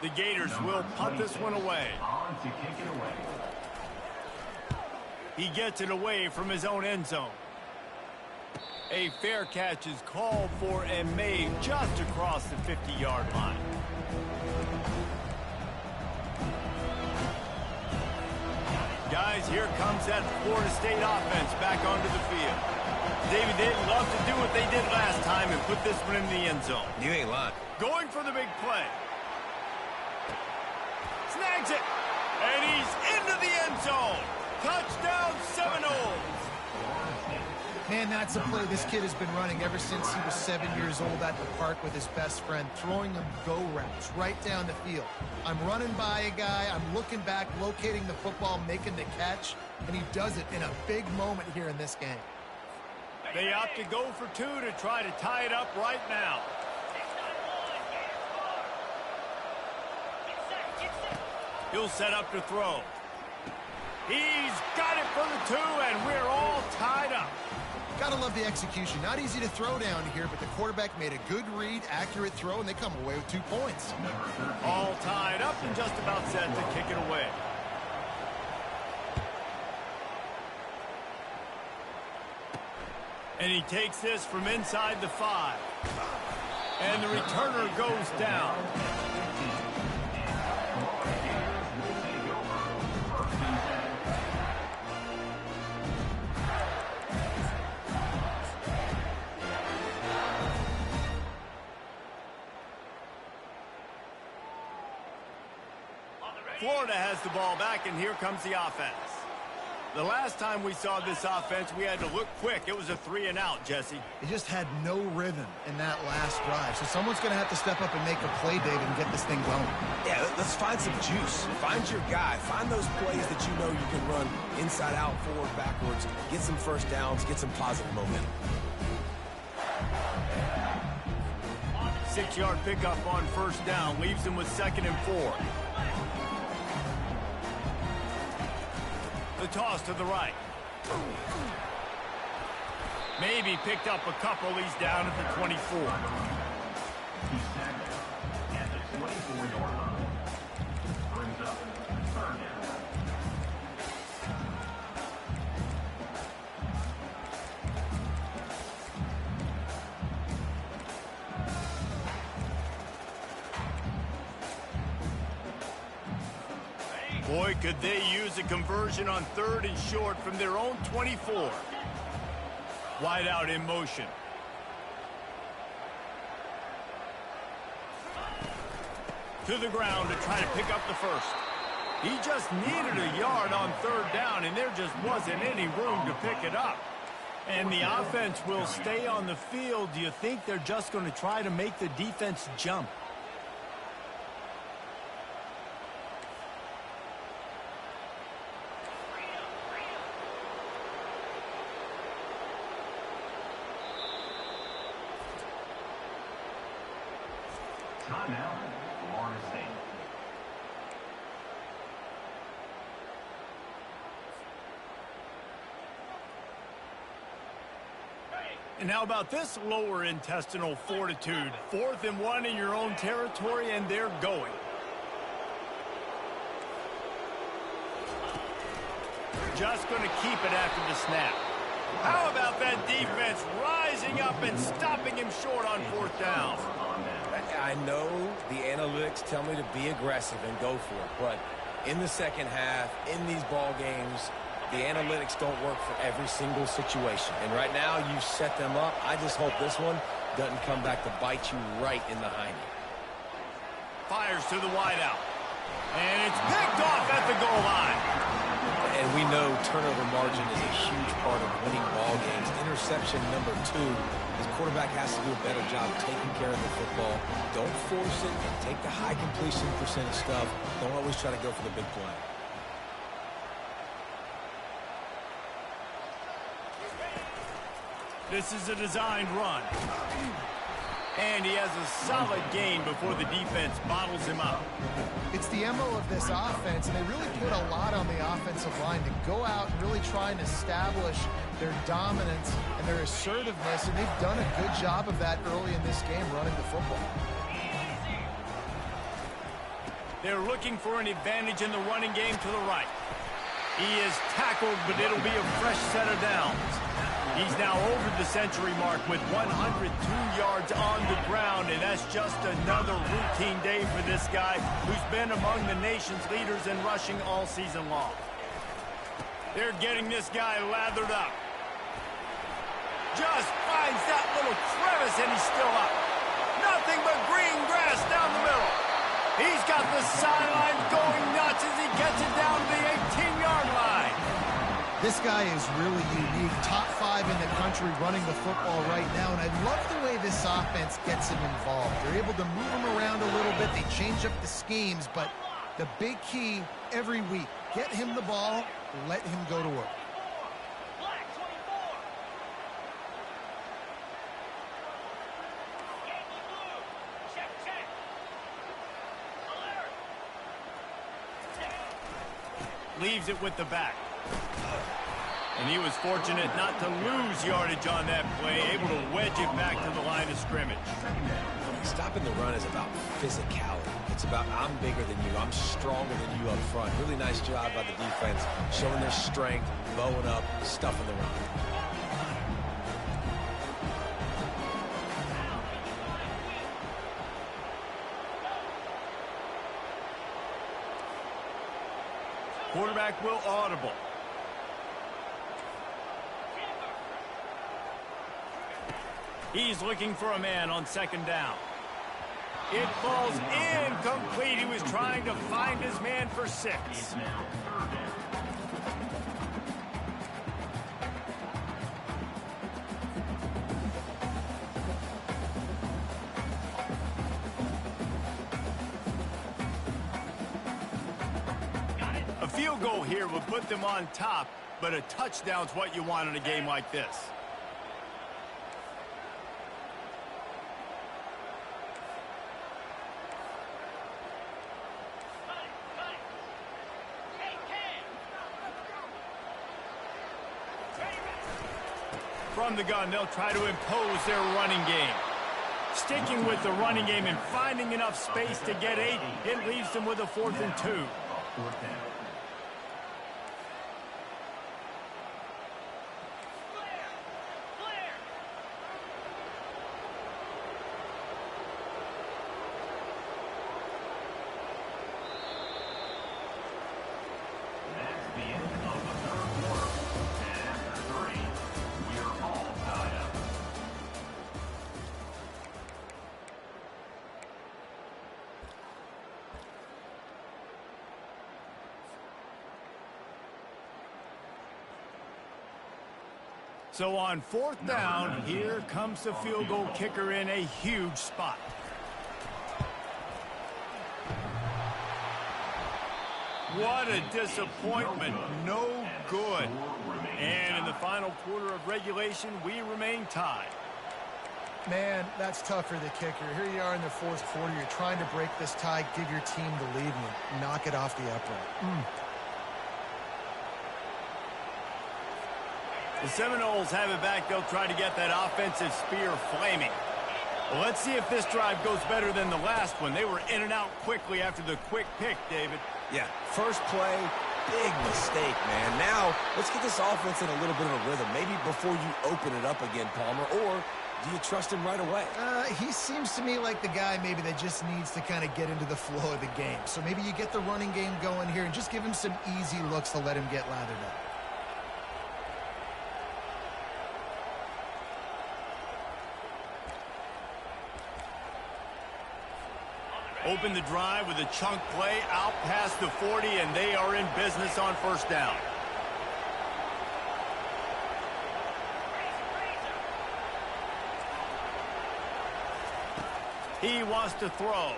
The Gators will punt this one away. He gets it away from his own end zone. A fair catch is called for and made just across the 50-yard line. Guys, here comes that Florida State offense back onto the field. David, they'd love to do what they did last time and put this one in the end zone. You ain't lying. Going for the big play. Snags it. And he's into the end zone. Touchdown, Seminoles. Man, that's a play this kid has been running ever since he was 7 years old at the park with his best friend, throwing them go routes right down the field. I'm running by a guy, I'm looking back, locating the football, making the catch, and he does it in a big moment here in this game. They opt to go for two to try to tie it up right now. He'll set up to throw. He's got it for the two, and we're all tied up. Gotta love the execution. Not easy to throw down here, but the quarterback made a good read, accurate throw, and they come away with 2 points. All tied up and just about set to kick it away. And he takes this from inside the 5. And the returner goes down. Florida has the ball back, and here comes the offense. The last time we saw this offense, we had to look quick. It was a 3-and-out, Jesse. They just had no rhythm in that last drive. So someone's going to have to step up and make a play, David, and get this thing going. Yeah, let's find some juice. Find your guy. Find those plays that you know you can run inside out, forward, backwards. Get some first downs. Get some positive momentum. 6-yard pickup on first down. Leaves them with 2nd and 4. The toss to the right. Maybe picked up a couple. He's down at the 24. He's tackled at the 24-yard line. Brings up third down. Boy, could they use a conversion on 3rd and short from their own 24. Wide out in motion. To the ground to try to pick up the first. He just needed a yard on 3rd down, and there just wasn't any room to pick it up. And the offense will stay on the field. Do you think they're just going to try to make the defense jump? Timeout, Florida State. And how about this lower intestinal fortitude? 4th and 1 in your own territory, and they're going. just going to keep it after the snap. How about that defense rising up and stopping him short on fourth down? I know the analytics tell me to be aggressive and go for it, but in the second half, in these ball games, the analytics don't work for every single situation. And right now, you set them up. I just hope this one doesn't come back to bite you right in the hiney. Fires to the wideout. And it's picked off at the goal line. And we know turnover margin is a huge part of winning ball games. Interception number 2. His quarterback has to do a better job taking care of the football. Don't force it. Take the high completion percentage stuff. Don't always try to go for the big play. This is a designed run. And he has a solid gain before the defense bottles him up. It's the MO of this offense, and they really put a lot on the offensive line to go out and really try and establish their dominance and their assertiveness, and they've done a good job of that early in this game running the football. They're looking for an advantage in the running game to the right. He is tackled, but it'll be a fresh set of downs. He's now over the century mark with 102 yards on the ground, and that's just another routine day for this guy who's been among the nation's leaders in rushing all season long. They're getting this guy lathered up. Just finds that little crevice, and he's still up. Nothing but green grass down the middle. He's got the sidelines going nuts as he gets it down to the 18-yard line. This guy is really unique. Top 5 in the country running the football right now, and I love the way this offense gets him involved. They're able to move him around a little bit. They change up the schemes, but the big key every week, get him the ball, let him go to work. Leaves it with the back. And he was fortunate not to lose yardage on that play, able to wedge it back to the line of scrimmage. Stopping the run is about physicality. It's about I'm bigger than you, I'm stronger than you up front. Really nice job by the defense, showing their strength, bowing up, stuffing the run. Quarterback will audible. He's looking for a man on second down. It falls incomplete. He was trying to find his man for 6. A field goal here would put them on top, but a touchdown's what you want in a game like this. From the gun, they'll try to impose their running game. Sticking with the running game and finding enough space to get 8, it leaves them with a 4th and 2. So on 4th down, here comes the field goal kicker in a huge spot. What a disappointment. No good. And in the final quarter of regulation, we remain tied. Man, that's tough for the kicker. Here you are in the 4th quarter. You're trying to break this tie, give your team the lead, and knock it off the upright. The Seminoles have it back. They'll try to get that offensive spear flaming. Well, let's see if this drive goes better than the last one. They were in and out quickly after the quick pick, David. Yeah, first play, big mistake, man. Now, let's get this offense in a little bit of a rhythm. Maybe before you open it up again, Palmer, or do you trust him right away? He seems to me like the guy maybe that just needs to kind of get into the flow of the game. So maybe you get the running game going here and just give him some easy looks to let him get lathered up. Open the drive with a chunk play out past the 40, and they are in business on first down. He wants to throw.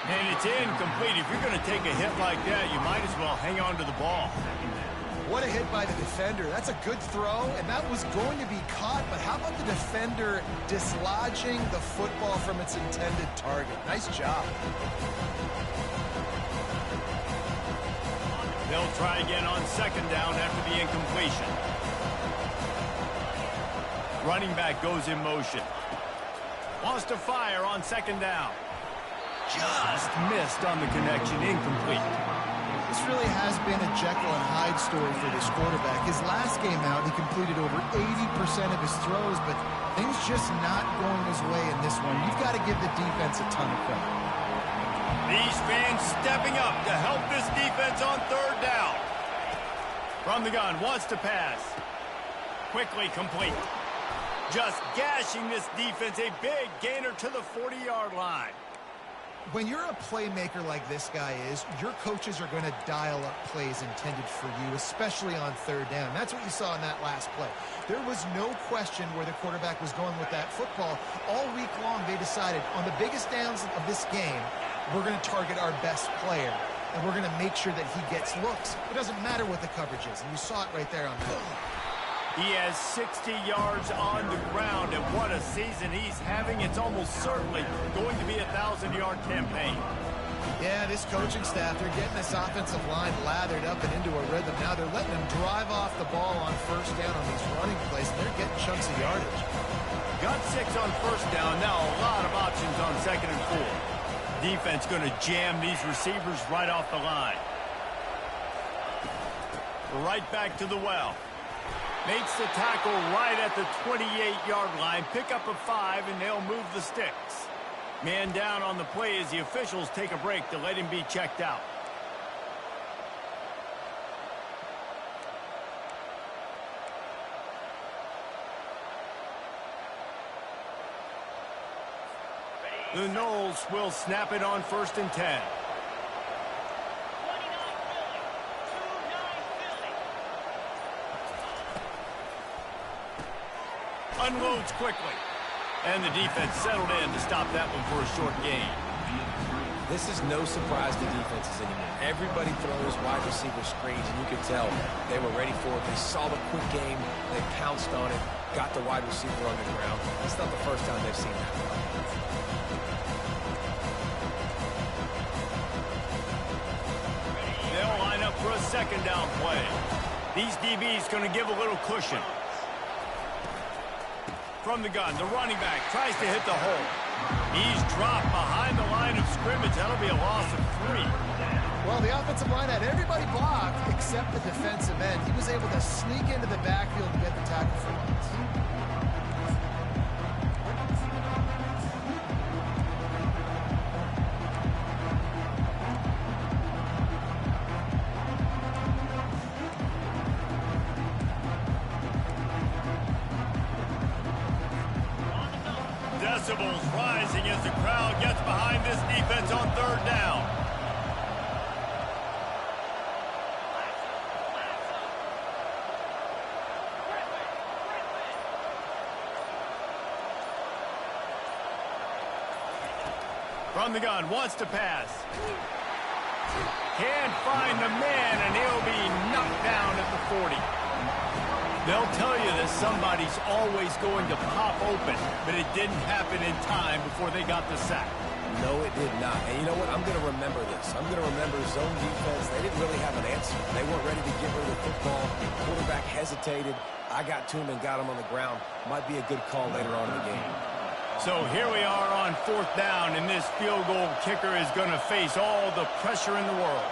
And it's incomplete. If you're going to take a hit like that, you might as well hang on to the ball. What a hit by the defender. That's a good throw, and that was going to be caught, but how about the defender dislodging the football from its intended target? Nice job. They'll try again on second down after the incompletion. Running back goes in motion. Wants to fire on second down. Just missed on the connection, incomplete. This really has been a Jekyll and Hyde story for this quarterback. His last game out, he completed over 80% of his throws, but things just not going his way in this one. You've got to give the defense a ton of credit. These fans stepping up to help this defense on third down. From the gun, wants to pass. Quickly complete. Just gashing this defense, a big gainer to the 40-yard line. When you're a playmaker like this guy is, your coaches are going to dial up plays intended for you, especially on third down. That's what you saw in that last play. There was no question where the quarterback was going with that football. All week long, they decided on the biggest downs of this game, we're going to target our best player, and we're going to make sure that he gets looks. It doesn't matter what the coverage is, and you saw it right there on film. He has 60 yards on the ground, and what a season he's having. It's almost certainly going to be a 1,000-yard campaign. Yeah, this coaching staff, they're getting this offensive line lathered up and into a rhythm. Now they're letting them drive off the ball on first down on these running plays, and they're getting chunks of yardage. Got 6 on first down. Now a lot of options on second and 4. Defense going to jam these receivers right off the line. Right back to the well. Makes the tackle right at the 28-yard line. Pick up a 5, and they'll move the sticks. Man down on the play as the officials take a break to let him be checked out. The Knowles will snap it on first and 10. Unloads quickly. And the defense settled in to stop that one for a short gain. This is no surprise to defenses anymore. Everybody throws wide receiver screens, and you can tell they were ready for it. They saw the quick game. They pounced on it, got the wide receiver on the ground. It's not the first time they've seen that. They'll line up for a second down play. These DBs going to give a little cushion. From the gun, the running back tries to hit the hole. He's dropped behind the line of scrimmage. That'll be a loss of 3. Well, the offensive line had everybody blocked except the defensive end. He was able to sneak into the backfield and get the tackle for once. Decibels rising as the crowd gets behind this defense on third down. From the gun, wants to pass. Can't find the man, and he'll be knocked down at the 40. They'll tell you that somebody's always going to pop open, but it didn't happen in time before they got the sack. No, it did not. And you know what? I'm going to remember this. I'm going to remember zone defense. They didn't really have an answer. They weren't ready to get rid of the football. Quarterback hesitated. I got to him and got him on the ground. Might be a good call later on in the game. So here we are on fourth down, and this field goal kicker is going to face all the pressure in the world.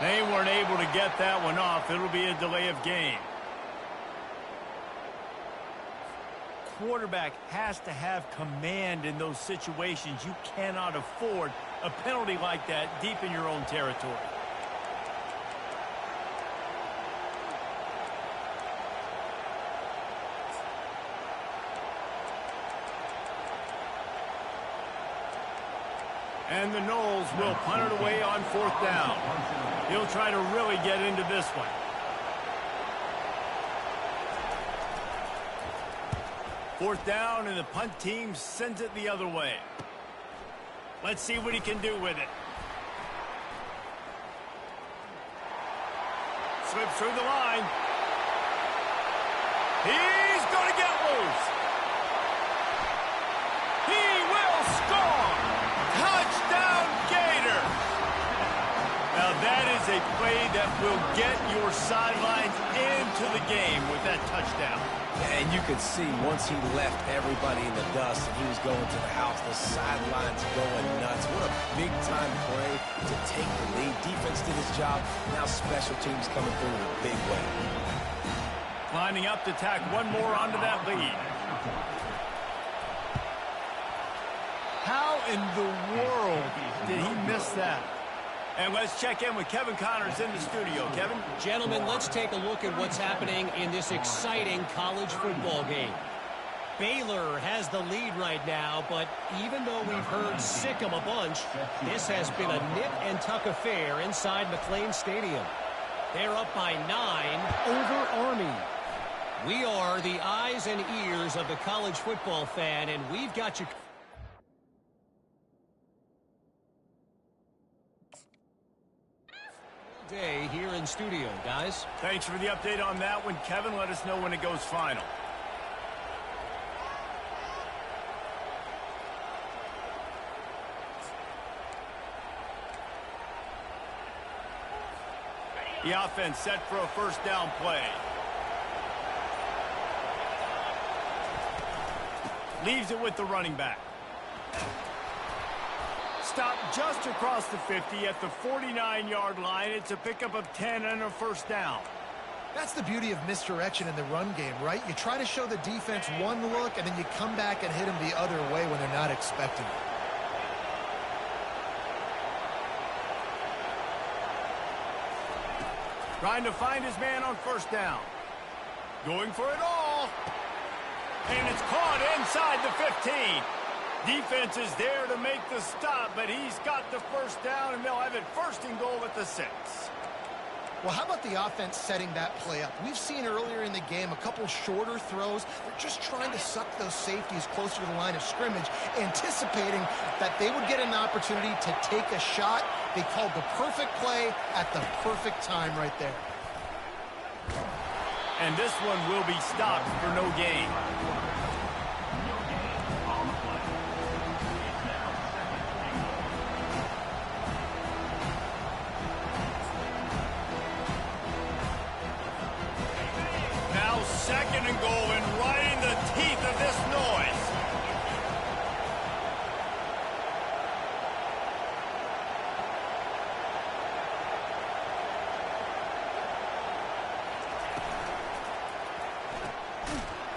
They weren't able to get that one off. It'll be a delay of game. Quarterback has to have command in those situations. You cannot afford a penalty like that deep in your own territory. And the Knowles will punt it away on 4th down. He'll try to really get into this one. Fourth down, and the punt team sends it the other way. Let's see what he can do with it. Slips through the line. He's going to get loose. He will score. Touchdown, Gator. Now that is a play that will get your sidelines into the game with that touchdown. And you could see once he left everybody in the dust and he was going to the house, the sidelines going nuts. What a big-time play to take the lead. Defense did his job. Now special teams coming through in a big way. Lining up to tack one more onto that lead. How in the world did he miss that? And let's check in with Kevin Connors in the studio. Kevin? Gentlemen, let's take a look at what's happening in this exciting college football game. Baylor has the lead right now, but even though we've heard sick 'em a bunch, this has been a nip-and-tuck affair inside McLean Stadium. They're up by 9 over Army. We are the eyes and ears of the college football fan, and we've got you day here in studio, guys. Thanks for the update on that one, Kevin. Let us know when it goes final. The offense set for a first down play. Leaves it with the running back. Stop just across the 50 at the 49-yard line. It's a pickup of 10 and a first down. That's the beauty of misdirection in the run game, right? You try to show the defense one look, and then you come back and hit them the other way when they're not expecting it. Trying to find his man on first down. Going for it all. And it's caught inside the 15. Defense is there to make the stop, but he's got the first down, and they'll have it 1st and goal at the 6. Well, how about the offense setting that play up? We've seen earlier in the game a couple shorter throws. They're just trying to suck those safeties closer to the line of scrimmage, anticipating that they would get an opportunity to take a shot. They called the perfect play at the perfect time right there. And this one will be stopped for no gain. Now 2nd and goal, and right in the teeth of this noise.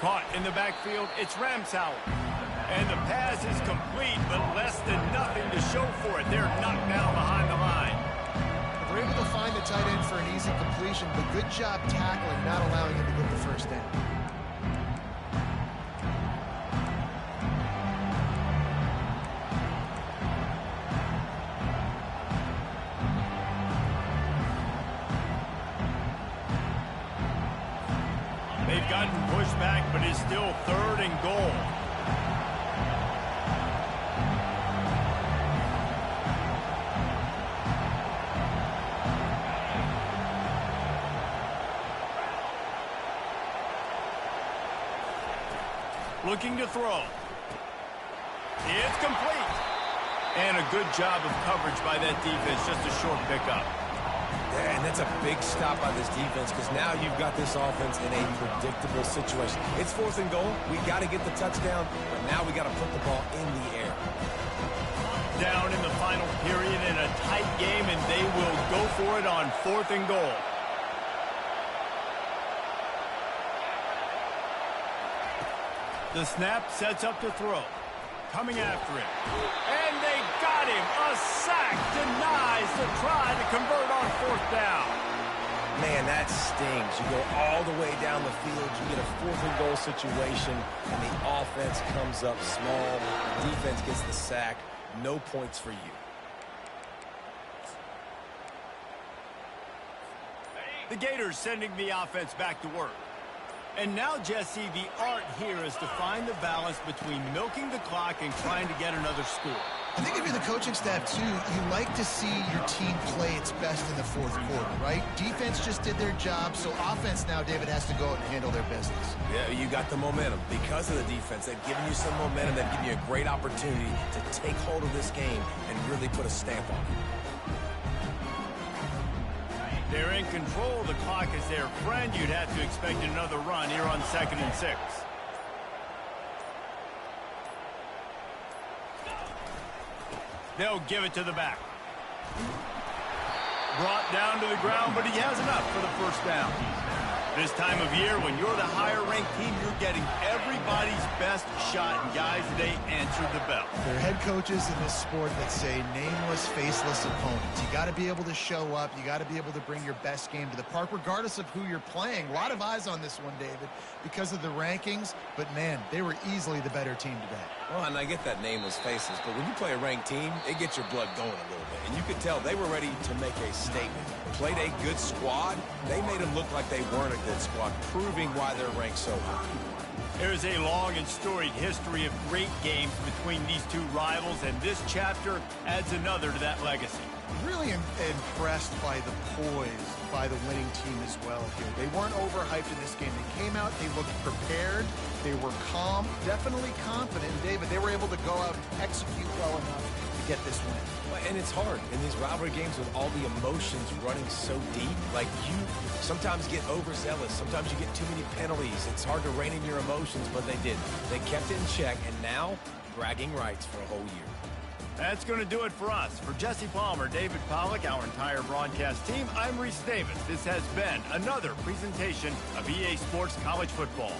Caught in the backfield, it's Ramsauer. And the pass is complete, but less than nothing to show for it. They're knocked down behind the line. They're able to find the tight end for an easy completion, but good job tackling, not allowing him to get the first down. They've gotten pushed back, but it's still 3rd and goal. Looking to throw. It's complete. And a good job of coverage by that defense. Just a short pickup. Yeah, and that's a big stop by this defense because now you've got this offense in a predictable situation. It's 4th and goal. We got to get the touchdown, but now we got to put the ball in the air. Down in the final period, and a tight game, and they will go for it on 4th and goal. The snap sets up to throw. Coming after him. And they got him. A sack denies the try to convert on 4th down. Man, that stings. You go all the way down the field, you get a 4th and goal situation, and the offense comes up small. The defense gets the sack. No points for you. The Gators sending the offense back to work. And now, Jesse, the art here is to find the balance between milking the clock and trying to get another score. I think if you're the coaching staff, too, you like to see your team play its best in the 4th quarter, right? Defense just did their job, so offense now, David, has to go out and handle their business. Yeah, you got the momentum. Because of the defense, they've given you some momentum. They've given you a great opportunity to take hold of this game and really put a stamp on it. They're in control. The clock is their friend. You'd have to expect another run here on 2nd and 6. They'll give it to the back. Brought down to the ground, but he has enough for the 1st down. This time of year, when you're the higher-ranked team, you're getting everybody's best shot, and guys, they answered the bell. There are head coaches in this sport that say nameless, faceless opponents. You got to be able to show up. You got to be able to bring your best game to the park, regardless of who you're playing. A lot of eyes on this one, David, because of the rankings. But, man, they were easily the better team today. Well, and I get that nameless faces, but when you play a ranked team, it gets your blood going a little bit. And you could tell they were ready to make a statement. Played a good squad. They made them look like they weren't a good squad, proving why they're ranked so high. There's a long and storied history of great games between these two rivals, and this chapter adds another to that legacy. Really impressed by the poise by the winning team as well here. They weren't overhyped in this game. They came out, they looked prepared, they were calm, definitely confident. And David, they were able to go out and execute well enough to get this win. And it's hard in these rivalry games with all the emotions running so deep. Like, you sometimes get overzealous. Sometimes you get too many penalties. It's hard to rein in your emotions, but they did. They kept it in check, and now bragging rights for a whole year. That's going to do it for us. For Jesse Palmer, David Pollack, our entire broadcast team, I'm Reese Davis. This has been another presentation of EA Sports College Football.